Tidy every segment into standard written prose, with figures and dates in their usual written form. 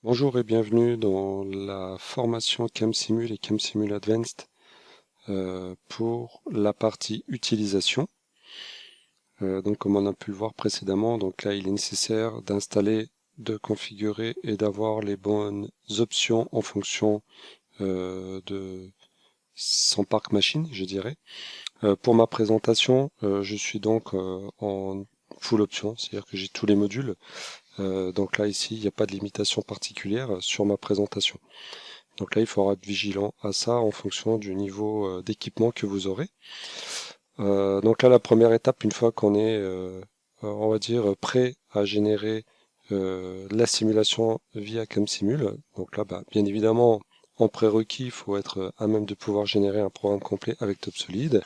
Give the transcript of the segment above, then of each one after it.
Bonjour et bienvenue dans la formation CamSimul et CamSimul Advanced pour la partie utilisation. Donc comme on a pu le voir précédemment, donc là il est nécessaire d'installer, de configurer et d'avoir les bonnes options en fonction de son parc machine, je dirais. Pour ma présentation, je suis donc en full option, c'est-à-dire que j'ai tous les modules. Donc là ici, il n'y a pas de limitation particulière sur ma présentation. Donc là, il faudra être vigilant à ça en fonction du niveau d'équipement que vous aurez. Donc là, la première étape, une fois qu'on est, on va dire, prêt à générer la simulation via CamSimul, donc là, bien évidemment, en prérequis, il faut être à même de pouvoir générer un programme complet avec TopSolid.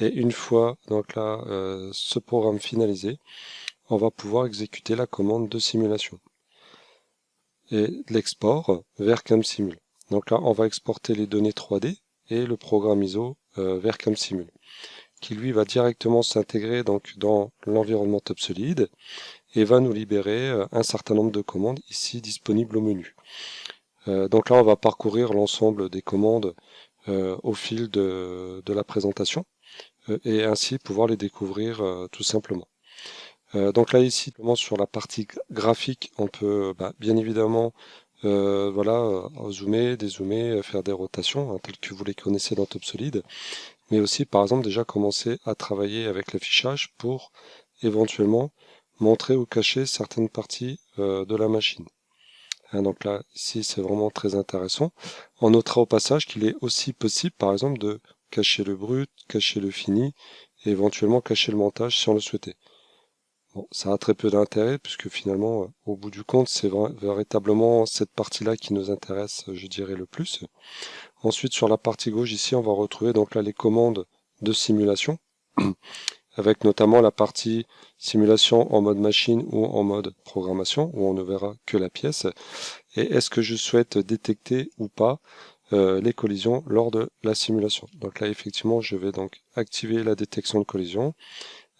Et une fois donc là, ce programme finalisé, on va pouvoir exécuter la commande de simulation et l'export vers CamSimul. Donc là, on va exporter les données 3D et le programme ISO vers CamSimul, qui lui va directement s'intégrer donc dans l'environnement TopSolid et va nous libérer un certain nombre de commandes ici disponibles au menu. Donc là, on va parcourir l'ensemble des commandes au fil de la présentation et ainsi pouvoir les découvrir tout simplement. Donc là ici, sur la partie graphique, on peut bien évidemment zoomer, dézoomer, faire des rotations, telles que vous les connaissez dans TopSolid, mais aussi par exemple déjà commencer à travailler avec l'affichage pour éventuellement montrer ou cacher certaines parties de la machine. Donc là, ici, c'est vraiment très intéressant. On notera au passage qu'il est aussi possible, par exemple, de cacher le brut, cacher le fini, et éventuellement cacher le montage si on le souhaitait. Bon, ça a très peu d'intérêt puisque finalement, au bout du compte, c'est véritablement cette partie-là qui nous intéresse, je dirais, le plus. Ensuite, sur la partie gauche, ici, on va retrouver donc là les commandes de simulation, avec notamment la partie simulation en mode machine ou en mode programmation, où on ne verra que la pièce. Et est-ce que je souhaite détecter ou pas les collisions lors de la simulation. Donc là, effectivement, je vais donc activer la détection de collision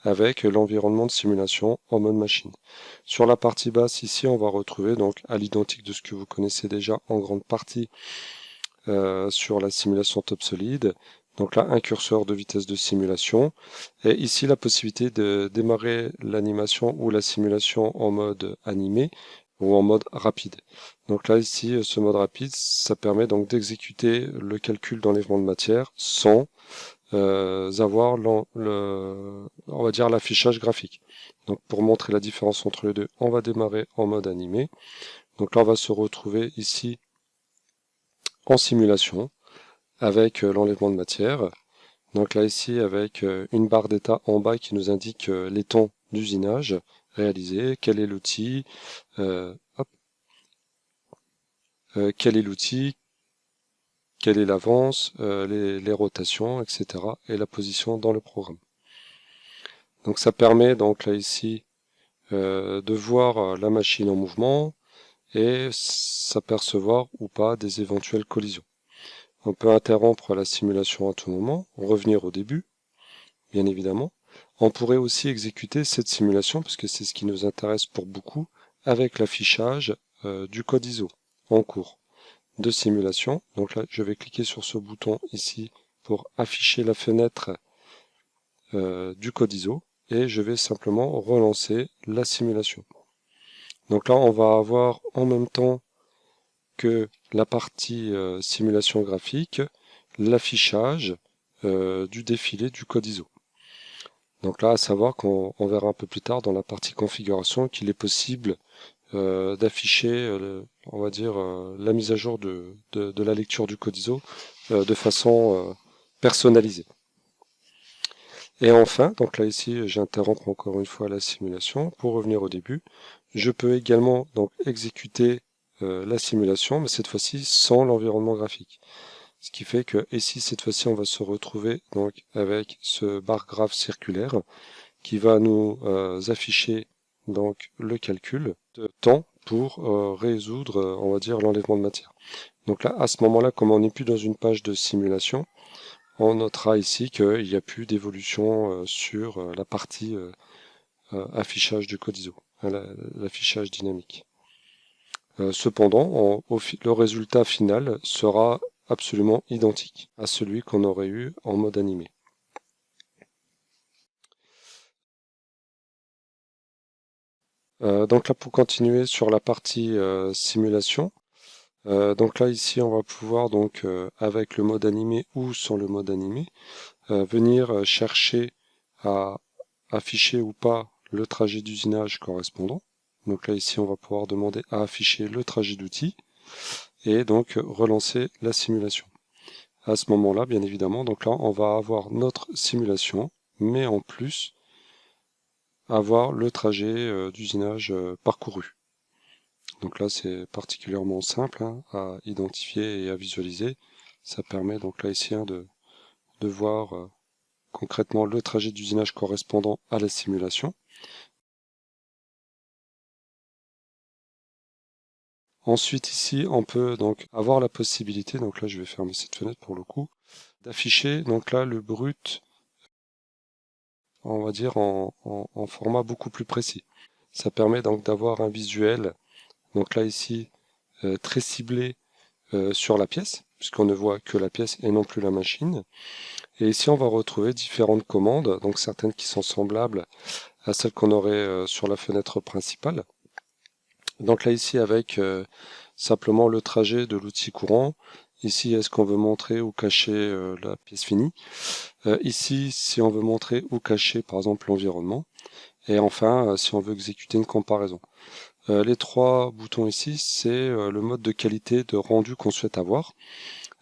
avec l'environnement de simulation en mode machine. Sur la partie basse, ici, on va retrouver donc à l'identique de ce que vous connaissez déjà en grande partie sur la simulation TopSolid. Donc là, un curseur de vitesse de simulation. Et ici, la possibilité de démarrer l'animation ou la simulation en mode animé ou en mode rapide. Donc là, ici, ce mode rapide, ça permet donc d'exécuter le calcul d'enlèvement de matière sans avoir on va dire l'affichage graphique. Donc pour montrer la différence entre les deux, on va démarrer en mode animé. Donc là, on va se retrouver ici en simulation avec l'enlèvement de matière. Donc là ici avec une barre d'état en bas qui nous indique les temps d'usinage réalisés, quel est l'outil, quel est l'outil, quelle est l'avance, les rotations, etc. et la position dans le programme. Donc ça permet donc là ici de voir la machine en mouvement et s'apercevoir ou pas des éventuelles collisions. On peut interrompre la simulation à tout moment, revenir au début, bien évidemment. On pourrait aussi exécuter cette simulation, parce que c'est ce qui nous intéresse pour beaucoup, avec l'affichage du code ISO en cours de simulation. Donc là, je vais cliquer sur ce bouton ici pour afficher la fenêtre du code ISO et je vais simplement relancer la simulation. Donc là, on va avoir en même temps que la partie simulation graphique, l'affichage du défilé du code ISO. Donc là, à savoir qu'on verra un peu plus tard dans la partie configuration qu'il est possible d'afficher, on va dire, la mise à jour de la lecture du code ISO de façon personnalisée. Et enfin, donc là ici, j'interromps encore une fois la simulation pour revenir au début. Je peux également donc exécuter la simulation, mais cette fois-ci sans l'environnement graphique. Ce qui fait que ici, cette fois-ci, on va se retrouver donc avec ce bar graphe circulaire qui va nous afficher donc le calcul de temps pour résoudre, on va dire, l'enlèvement de matière. Donc là, à ce moment-là, comme on n'est plus dans une page de simulation, on notera ici qu'il n'y a plus d'évolution sur la partie affichage du code ISO, l'affichage dynamique. Cependant, le résultat final sera absolument identique à celui qu'on aurait eu en mode animé. Donc là, pour continuer sur la partie simulation, donc là ici on va pouvoir donc avec le mode animé ou sans le mode animé venir chercher à afficher ou pas le trajet d'usinage correspondant. Donc là ici on va pouvoir demander à afficher le trajet d'outil et donc relancer la simulation. À ce moment-là, bien évidemment, donc là on va avoir notre simulation, mais en plus avoir le trajet d'usinage parcouru. Donc là c'est particulièrement simple hein, à identifier et à visualiser. Ça permet donc là ici hein, de voir concrètement le trajet d'usinage correspondant à la simulation. Ensuite ici on peut donc avoir la possibilité, donc là je vais fermer cette fenêtre pour le coup, d'afficher donc là le brut, on va dire en format beaucoup plus précis. Ça permet donc d'avoir un visuel, donc là ici très ciblé sur la pièce, puisqu'on ne voit que la pièce et non plus la machine. Et ici on va retrouver différentes commandes, donc certaines qui sont semblables à celles qu'on aurait sur la fenêtre principale. Donc là ici avec simplement le trajet de l'outil courant. Ici, est-ce qu'on veut montrer ou cacher la pièce finie? Ici, si on veut montrer ou cacher, par exemple, l'environnement. Et enfin, si on veut exécuter une comparaison. Les trois boutons ici, c'est le mode de qualité de rendu qu'on souhaite avoir.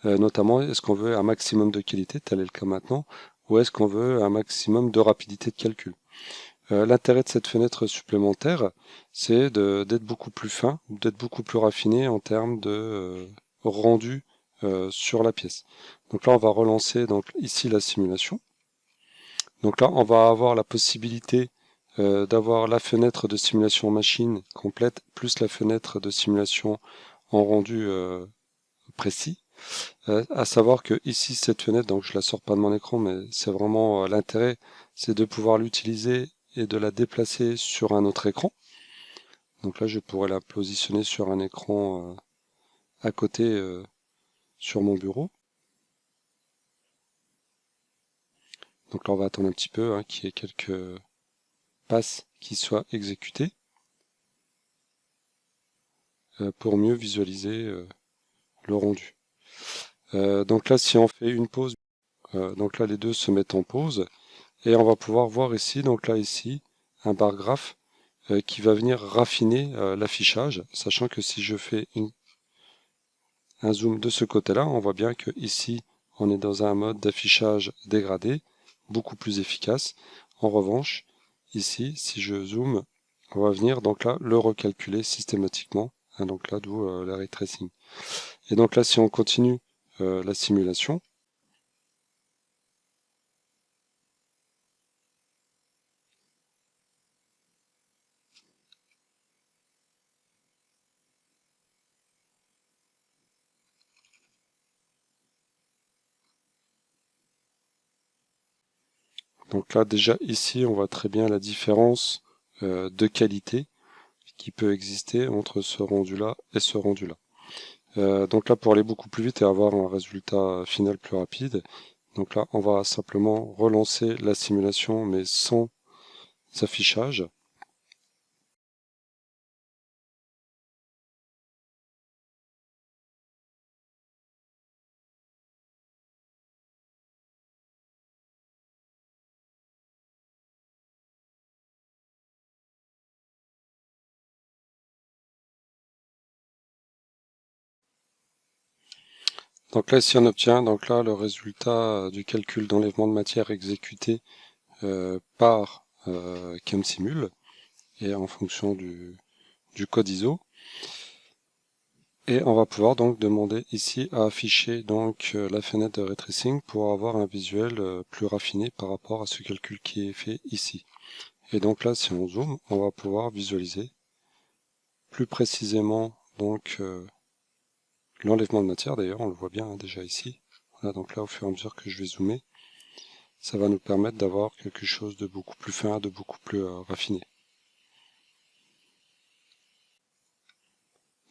Notamment, est-ce qu'on veut un maximum de qualité, tel est le cas maintenant, ou est-ce qu'on veut un maximum de rapidité de calcul? L'intérêt de cette fenêtre supplémentaire, c'est d'être beaucoup plus fin, d'être beaucoup plus raffiné en termes de rendu sur la pièce. Donc là, on va relancer donc ici la simulation. Donc là, on va avoir la possibilité d'avoir la fenêtre de simulation machine complète plus la fenêtre de simulation en rendu précis. À savoir que ici, cette fenêtre, donc je la sors pas de mon écran, mais c'est vraiment l'intérêt, c'est de pouvoir l'utiliser et de la déplacer sur un autre écran. Donc là, je pourrais la positionner sur un écran à côté sur mon bureau. Donc là, on va attendre un petit peu hein, qu'il y ait quelques passes qui soient exécutées pour mieux visualiser le rendu. Donc là, si on fait une pause, donc là, les deux se mettent en pause et on va pouvoir voir ici, donc là, ici, un bar graphe qui va venir raffiner l'affichage, sachant que si je fais un zoom de ce côté-là, on voit bien que ici on est dans un mode d'affichage dégradé, beaucoup plus efficace. En revanche, ici, si je zoome, on va venir donc là le recalculer systématiquement, hein, donc là d'où le ray tracing. Et donc là, si on continue la simulation, donc là déjà ici on voit très bien la différence de qualité qui peut exister entre ce rendu-là et ce rendu-là. Donc là, pour aller beaucoup plus vite et avoir un résultat final plus rapide, donc là, on va simplement relancer la simulation, mais sans affichage. Donc là, ici, on obtient donc là le résultat du calcul d'enlèvement de matière exécuté par ChemSimul et en fonction du code ISO. Et on va pouvoir donc demander ici à afficher donc la fenêtre de ray tracing pour avoir un visuel plus raffiné par rapport à ce calcul qui est fait ici. Et donc là, si on zoome, on va pouvoir visualiser plus précisément donc l'enlèvement de matière. D'ailleurs, on le voit bien hein, déjà ici. Voilà, donc là, au fur et à mesure que je vais zoomer, ça va nous permettre d'avoir quelque chose de beaucoup plus fin, de beaucoup plus raffiné.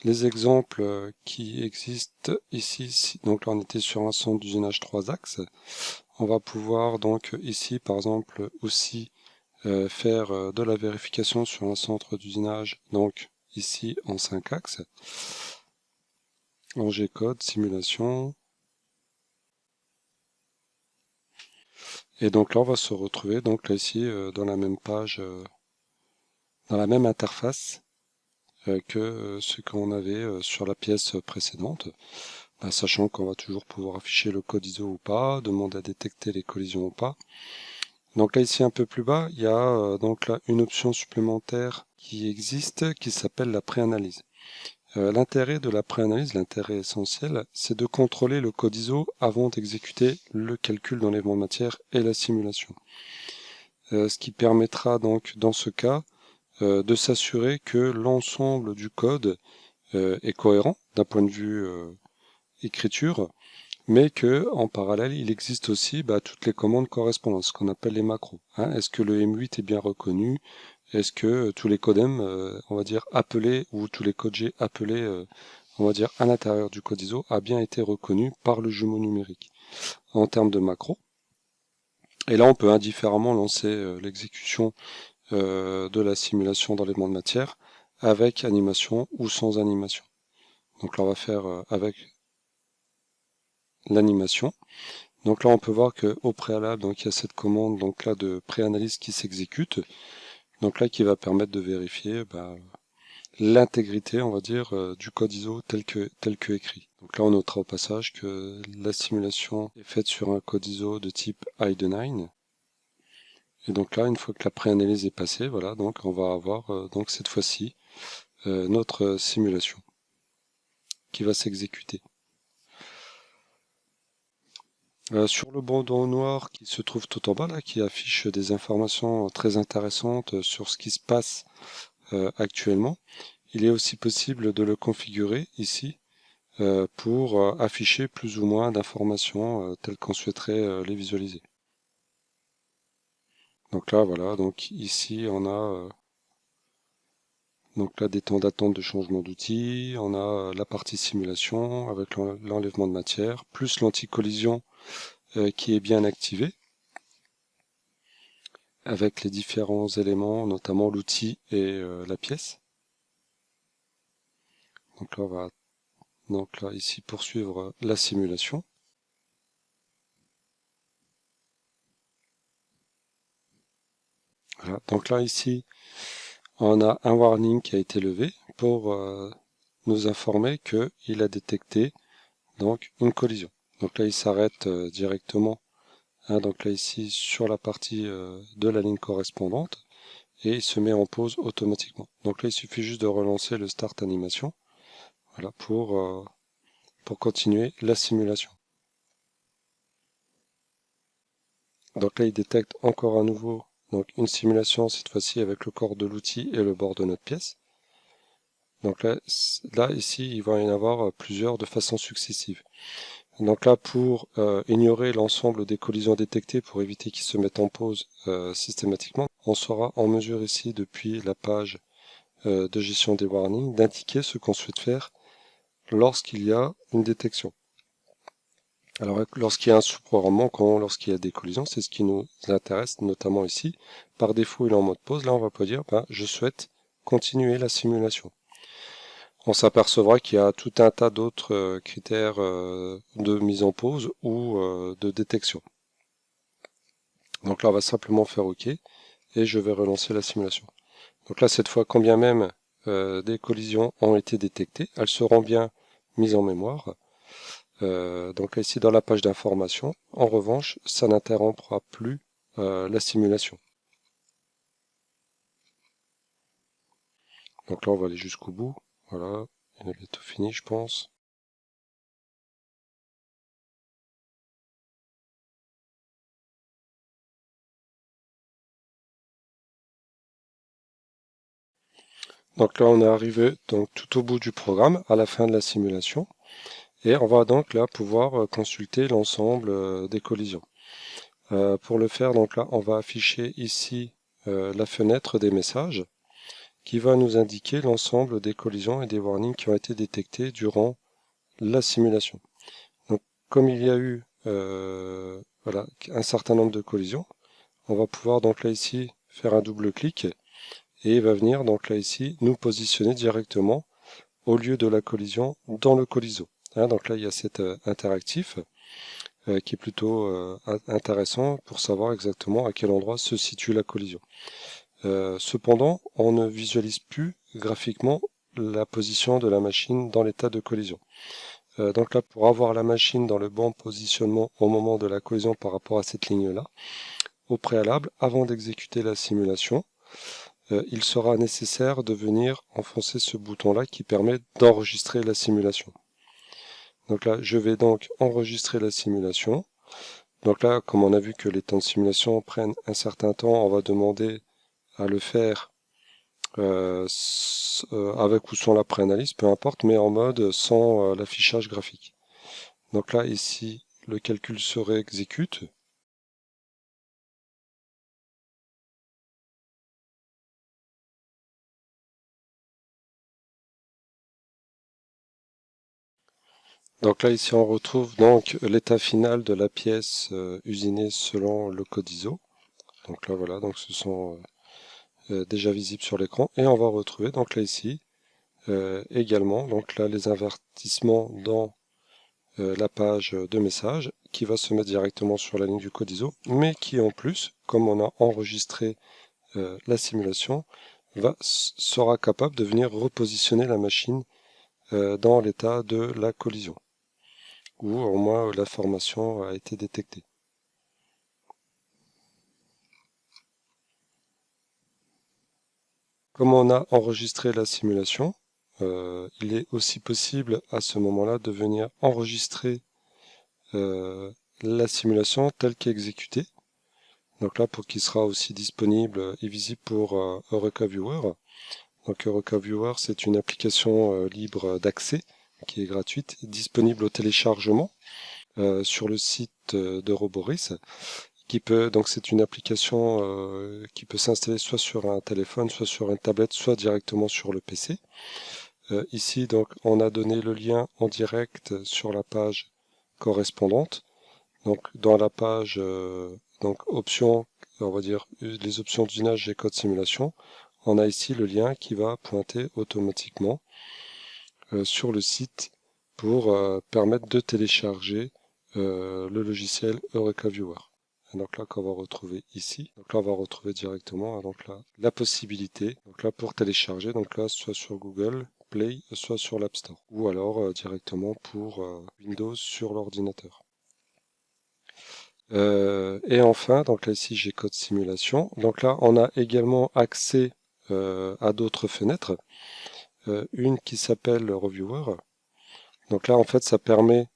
les exemples qui existent ici. Donc là on était sur un centre d'usinage 3 axes. On va pouvoir donc ici par exemple aussi faire de la vérification sur un centre d'usinage, donc ici en 5 axes, en G-code, simulation. Et donc là on va se retrouver donc là ici dans la même page, dans la même interface que ce qu'on avait sur la pièce précédente, sachant qu'on va toujours pouvoir afficher le code ISO ou pas, demander à détecter les collisions ou pas. Donc là ici un peu plus bas, il y a donc là une option supplémentaire qui existe qui s'appelle la préanalyse. L'intérêt de la préanalyse, l'intérêt essentiel, c'est de contrôler le code ISO avant d'exécuter le calcul d'enlèvement de matière et la simulation. Ce qui permettra donc dans ce cas de s'assurer que l'ensemble du code est cohérent d'un point de vue écriture, mais que en parallèle il existe aussi toutes les commandes correspondantes, ce qu'on appelle les macros. Est-ce que le M8 est bien reconnu? Est-ce que tous les codem, on va dire appelés, ou tous les codes G appelés, on va dire à l'intérieur du code ISO, a bien été reconnu par le jumeau numérique en termes de macros. Et là on peut indifféremment lancer l'exécution de la simulation d'enlèvement de matière avec animation ou sans animation. Donc là on va faire avec l'animation. Donc là on peut voir qu'au préalable donc il y a cette commande donc là de préanalyse qui s'exécute, donc là qui va permettre de vérifier l'intégrité on va dire du code ISO tel que écrit. Donc là on notera au passage que la simulation est faite sur un code ISO de type ID9. Et donc là, une fois que la préanalyse est passée, voilà, donc on va avoir donc cette fois-ci notre simulation qui va s'exécuter. Sur le bandeau noir qui se trouve tout en bas, là, qui affiche des informations très intéressantes sur ce qui se passe actuellement, il est aussi possible de le configurer ici pour afficher plus ou moins d'informations telles qu'on souhaiterait les visualiser. Donc là, voilà, donc ici on a donc là des temps d'attente de changement d'outil, on a la partie simulation avec l'enlèvement de matière, plus l'anti-collision qui est bien activé, avec les différents éléments, notamment l'outil et la pièce. Donc là on va donc là ici poursuivre la simulation. Voilà. Donc là ici on a un warning qui a été levé pour nous informer qu'il a détecté donc une collision. Donc là il s'arrête directement, donc là ici sur la partie de la ligne correspondante, et il se met en pause automatiquement. Donc là il suffit juste de relancer le start animation, voilà, pour continuer la simulation. Donc là il détecte encore à nouveau donc une simulation, cette fois-ci avec le corps de l'outil et le bord de notre pièce. Donc là ici il va y en avoir plusieurs de façon successive. Donc là, pour ignorer l'ensemble des collisions détectées, pour éviter qu'ils se mettent en pause systématiquement, on sera en mesure ici, depuis la page de gestion des warnings, d'indiquer ce qu'on souhaite faire lorsqu'il y a une détection. Alors, lorsqu'il y a un sous-programmement, lorsqu'il y a des collisions, c'est ce qui nous intéresse, notamment ici. Par défaut, il est en mode pause. Là, on va pas dire, je souhaite continuer la simulation. On s'apercevra qu'il y a tout un tas d'autres critères de mise en pause ou de détection. Donc là, on va simplement faire OK et je vais relancer la simulation. Donc là, cette fois, quand bien même des collisions ont été détectées, elles seront bien mises en mémoire. Donc là, ici, dans la page d'information, en revanche, ça n'interrompra plus la simulation. Donc là, on va aller jusqu'au bout. Voilà, il est bientôt fini, je pense. Donc là, on est arrivé donc, tout au bout du programme, à la fin de la simulation. Et on va donc là pouvoir consulter l'ensemble des collisions. Pour le faire, donc là, on va afficher ici la fenêtre des messages qui va nous indiquer l'ensemble des collisions et des warnings qui ont été détectés durant la simulation. Donc, comme il y a eu voilà, un certain nombre de collisions, on va pouvoir donc là ici faire un double clic et il va venir donc là ici nous positionner directement au lieu de la collision dans le colliso. Donc là il y a cet interactif qui est plutôt intéressant pour savoir exactement à quel endroit se situe la collision. Cependant, on ne visualise plus graphiquement la position de la machine dans l'état de collision. Donc là, pour avoir la machine dans le bon positionnement au moment de la collision par rapport à cette ligne-là, au préalable, avant d'exécuter la simulation, il sera nécessaire de venir enfoncer ce bouton-là qui permet d'enregistrer la simulation. Donc là, je vais donc enregistrer la simulation. Donc là, comme on a vu que les temps de simulation prennent un certain temps, on va demander à le faire avec ou sans la préanalyse, peu importe, mais en mode sans l'affichage graphique. Donc là, ici, le calcul se réexécute. Donc là, ici, on retrouve donc l'état final de la pièce usinée selon le code ISO. Donc là, voilà, donc ce sont déjà visibles sur l'écran. Et on va retrouver, donc là, ici, également, donc là, les avertissements dans la page de message qui va se mettre directement sur la ligne du code ISO, mais qui en plus, comme on a enregistré la simulation, sera capable de venir repositionner la machine dans l'état de la collision, où au moins la formation a été détectée. Comme on a enregistré la simulation, il est aussi possible à ce moment-là de venir enregistrer la simulation telle qu'exécutée. Donc là, pour qu'il sera aussi disponible et visible pour Eureka Viewer. Donc Eureka Viewer, c'est une application libre d'accès qui est gratuite, disponible au téléchargement sur le site de Roboris. Donc c'est une application qui peut s'installer soit sur un téléphone, soit sur une tablette, soit directement sur le PC. Ici, donc, on a donné le lien en direct sur la page correspondante. Donc, dans la page donc options, on va dire les options d'usinage et code simulation, on a ici le lien qui va pointer automatiquement sur le site pour permettre de télécharger le logiciel Eureka Viewer. Et donc là qu'on va retrouver ici. Donc là on va retrouver directement donc là, la possibilité donc là pour télécharger donc là soit sur Google Play soit sur l'App Store ou alors directement pour Windows sur l'ordinateur. Et enfin, donc là ici j'ai code simulation. Donc là on a également accès à d'autres fenêtres. Une qui s'appelle Reviewer. Donc là en fait ça permet,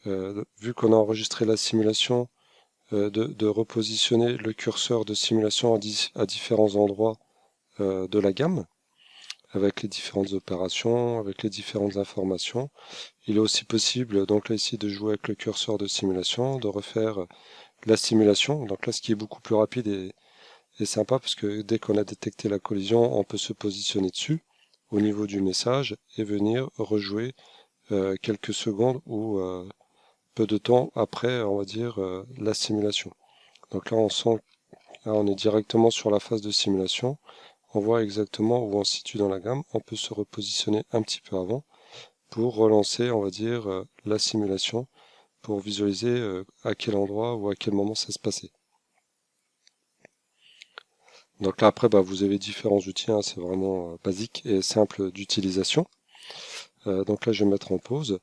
vu qu'on a enregistré la simulation, de repositionner le curseur de simulation à différents endroits de la gamme, avec les différentes opérations, avec les différentes informations. Il est aussi possible donc là ici de jouer avec le curseur de simulation, de refaire la simulation. Donc là, ce qui est beaucoup plus rapide et sympa, parce que dès qu'on a détecté la collision, on peut se positionner dessus au niveau du message et venir rejouer quelques secondes ou peu de temps après, on va dire, la simulation. Donc là, on est directement sur la phase de simulation. On voit exactement où on se situe dans la gamme. On peut se repositionner un petit peu avant pour relancer, on va dire, la simulation, pour visualiser à quel endroit ou à quel moment ça se passait. Donc là après vous avez différents outils, hein, c'est vraiment basique et simple d'utilisation. Donc là je vais mettre en pause.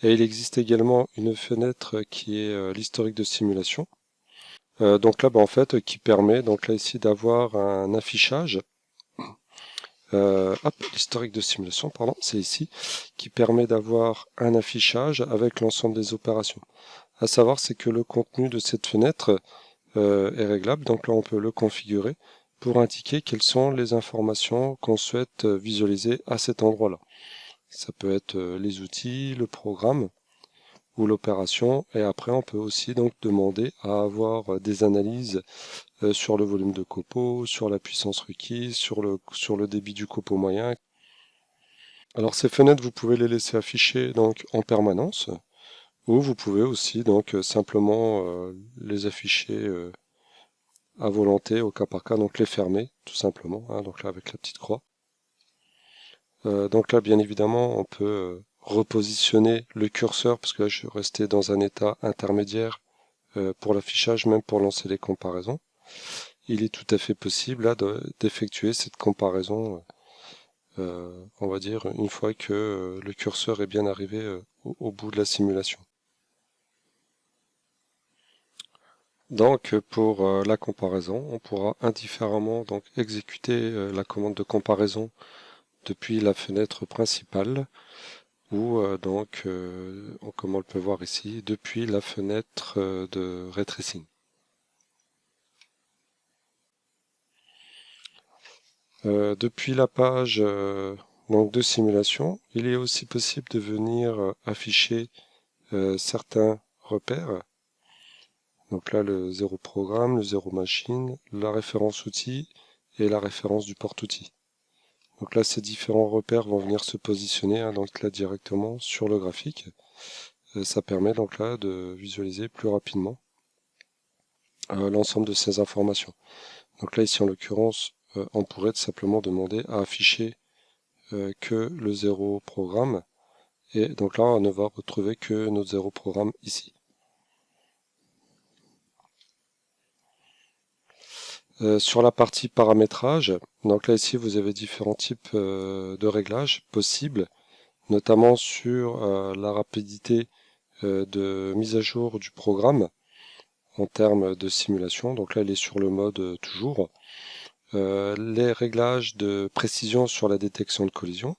Et il existe également une fenêtre qui est l'historique de simulation. Donc là en fait qui permet donc là ici d'avoir un affichage. L'historique de simulation, pardon, c'est ici, qui permet d'avoir un affichage avec l'ensemble des opérations. À savoir, c'est que le contenu de cette fenêtre est réglable, donc là on peut le configurer pour indiquer quelles sont les informations qu'on souhaite visualiser à cet endroit-là. Ça peut être les outils, le programme, ou l'opération, et après on peut aussi donc demander à avoir des analyses sur le volume de copeaux, sur la puissance requise, sur le débit du copeau moyen. Alors ces fenêtres, vous pouvez les laisser afficher donc en permanence, ou vous pouvez aussi donc simplement les afficher à volonté au cas par cas, donc les fermer tout simplement, hein, donc là avec la petite croix. Donc là bien évidemment on peut repositionner le curseur, parce que là je suis resté dans un état intermédiaire pour l'affichage, même pour lancer les comparaisons. Il est tout à fait possible là d'effectuer cette comparaison, on va dire, une fois que le curseur est bien arrivé au bout de la simulation. Donc pour la comparaison, on pourra indifféremment donc exécuter la commande de comparaison depuis la fenêtre principale, ou comme on le peut voir ici, depuis la fenêtre de ray tracing. Depuis la page donc de simulation, il est aussi possible de venir afficher certains repères. Donc là, le 0 programme, le 0 machine, la référence outil et la référence du porte-outil. Donc là, ces différents repères vont venir se positionner donc là directement sur le graphique. Ça permet donc là de visualiser plus rapidement l'ensemble de ces informations. Donc là, ici en l'occurrence, on pourrait tout simplement demander à afficher que le 0 programme, et donc là, on ne va retrouver que notre 0 programme ici. Sur la partie paramétrage, donc là ici vous avez différents types de réglages possibles, notamment sur la rapidité de mise à jour du programme en termes de simulation. Donc là il est sur le mode toujours. Les réglages de précision sur la détection de collision,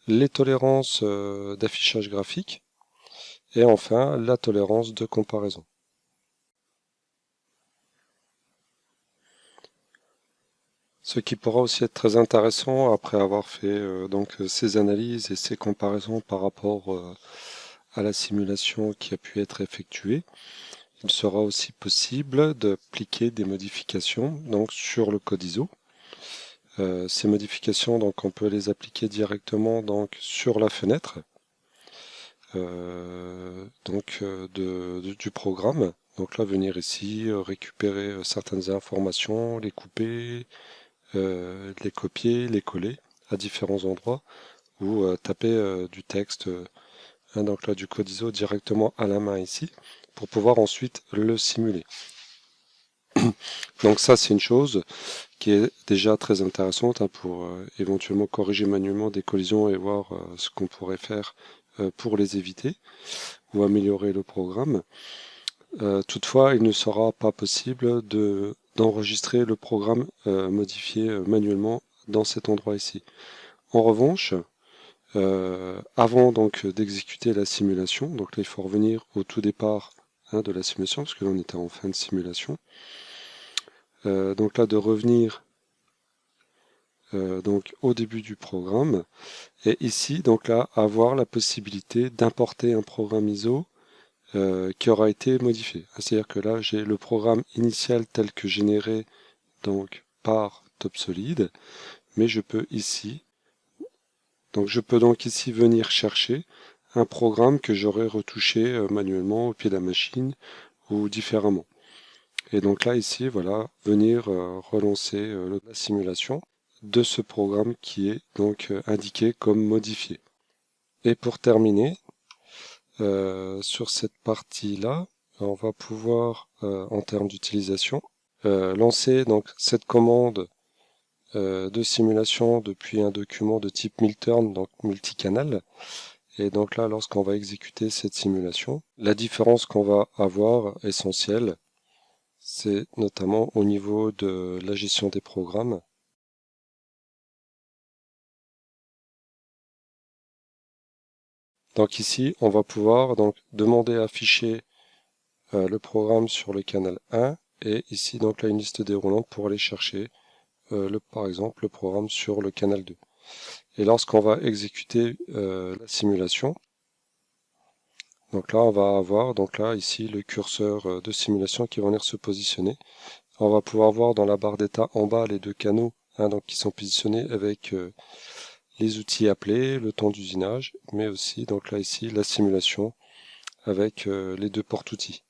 les tolérances d'affichage graphique, et enfin la tolérance de comparaison. Ce qui pourra aussi être très intéressant après avoir fait donc ces analyses et ces comparaisons par rapport à la simulation qui a pu être effectuée, il sera aussi possible d'appliquer des modifications donc sur le code ISO. Ces modifications, donc on peut les appliquer directement donc sur la fenêtre du programme. Donc là, venir ici, récupérer certaines informations, les couper, les copier, les coller à différents endroits, ou taper du texte, donc là du code ISO directement à la main ici, pour pouvoir ensuite le simuler. Donc ça c'est une chose qui est déjà très intéressante pour éventuellement corriger manuellement des collisions et voir ce qu'on pourrait faire pour les éviter ou améliorer le programme. Toutefois, il ne sera pas possible d'enregistrer le programme modifié manuellement dans cet endroit ici. En revanche, avant donc d'exécuter la simulation, donc là il faut revenir au tout départ de la simulation, parce que là on était en fin de simulation. Donc là de revenir donc au début du programme, et ici donc là avoir la possibilité d'importer un programme ISO qui aura été modifié. C'est-à-dire que là j'ai le programme initial tel que généré donc par TopSolid, mais je peux ici venir chercher un programme que j'aurais retouché manuellement au pied de la machine ou différemment. Et donc là ici voilà, venir relancer la simulation de ce programme qui est donc indiqué comme modifié. Et pour terminer, sur cette partie-là, on va pouvoir, en termes d'utilisation, lancer donc cette commande de simulation depuis un document de type Milturn, donc multicanal. Et donc là, lorsqu'on va exécuter cette simulation, la différence qu'on va avoir essentielle, c'est notamment au niveau de la gestion des programmes. Donc ici, on va pouvoir donc demander à afficher le programme sur le canal 1, et ici donc là une liste déroulante pour aller chercher par exemple le programme sur le canal 2. Et lorsqu'on va exécuter la simulation, Donc là, on va avoir donc là ici le curseur de simulation qui va venir se positionner. On va pouvoir voir dans la barre d'état en bas les deux canaux donc qui sont positionnés avec les outils appelés, le temps d'usinage, mais aussi donc là ici la simulation avec les deux portes outils.